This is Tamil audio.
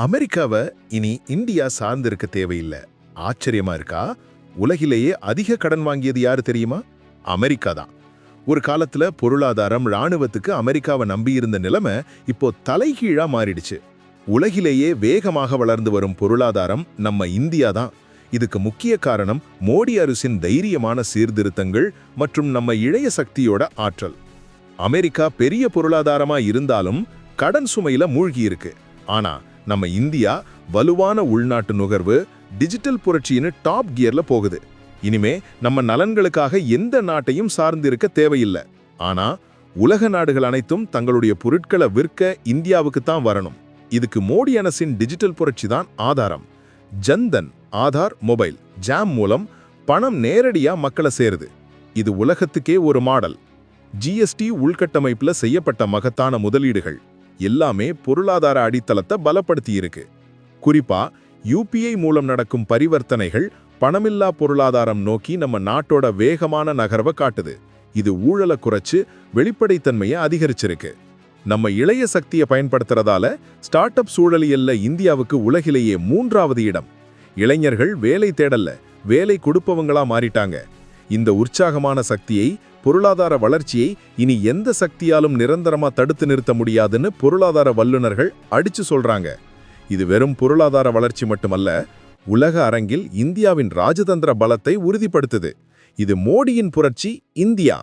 அமெரிக்காவை இனி இந்தியா சார்ந்திருக்க தேவையில்லை. ஆச்சரியமா இருக்கா? உலகிலேயே அதிக கடன் வாங்கியது யாரு தெரியுமா? அமெரிக்கா தான். ஒரு காலத்துல பொருளாதாரம் ராணுவத்துக்கு அமெரிக்காவை நம்பியிருந்த நிலைமை இப்போ தலைகீழா மாறிடுச்சு. உலகிலேயே வேகமாக வளர்ந்து வரும் பொருளாதாரம் நம்ம இந்தியா தான். இதுக்கு முக்கிய காரணம் மோடி அரசின் தைரியமான சீர்திருத்தங்கள் மற்றும் நம்ம இளைய சக்தியோட ஆற்றல். அமெரிக்கா பெரிய பொருளாதாரமா இருந்தாலும் கடன் சுமையில மூழ்கி இருக்கு. ஆனா நம்ம இந்தியா வலுவான உள்நாட்டு நுகர்வு, டிஜிட்டல் புரட்சின்னு டாப் கியர்ல போகுது. இனிமே நம்ம நலன்களுக்காக எந்த நாட்டையும் சார்ந்திருக்க தேவையில்லை. ஆனா உலக நாடுகள் அனைத்தும் தங்களுடைய பொருட்களை விற்க இந்தியாவுக்கு தான் வரணும். இதுக்கு மோடி அரசின் டிஜிட்டல் புரட்சி தான் ஆதாரம். ஜன்தன் ஆதார் மொபைல் ஜாம் மூலம் பணம் நேரடியா மக்களை சேருது. இது உலகத்துக்கே ஒரு மாடல். ஜிஎஸ்டி உள்கட்டமைப்புல செய்யப்பட்ட மகத்தான முதலீடுகள் எல்லாமே பொருளாதார அடித்தளத்தை பலப்படுத்தி இருக்கு. குறிப்பா யூபிஐ மூலம் நடக்கும் பரிவர்த்தனைகள் பணமில்லா பொருளாதாரம் நோக்கி நம்ம நாட்டோட வேகமான நகர்வை காட்டுது. இது ஊழலை குறைச்சு வெளிப்படைத்தன்மையை அதிகரிச்சிருக்கு. நம்ம இளைய சக்தியை பயன்படுத்துறதால ஸ்டார்ட் அப் சூழலியல்ல இந்தியாவுக்கு உலகிலேயே 3வது இடம். இளைஞர்கள் வேலை தேடல்ல, வேலை கொடுப்பவங்களா மாறிட்டாங்க. இந்த உற்சாகமான சக்தியை, பொருளாதார வளர்ச்சியை இனி எந்த சக்தியாலும் நிரந்தரமா தடுத்து நிறுத்த முடியாதுன்னு பொருளாதார வல்லுநர்கள் அடிச்சு சொல்றாங்க. இது வெறும் பொருளாதார வளர்ச்சி மட்டுமல்ல, உலக அரங்கில் இந்தியாவின் ராஜதந்திர பலத்தை உறுதிப்படுத்துது. இது மோடியின் புரட்சி இந்தியா.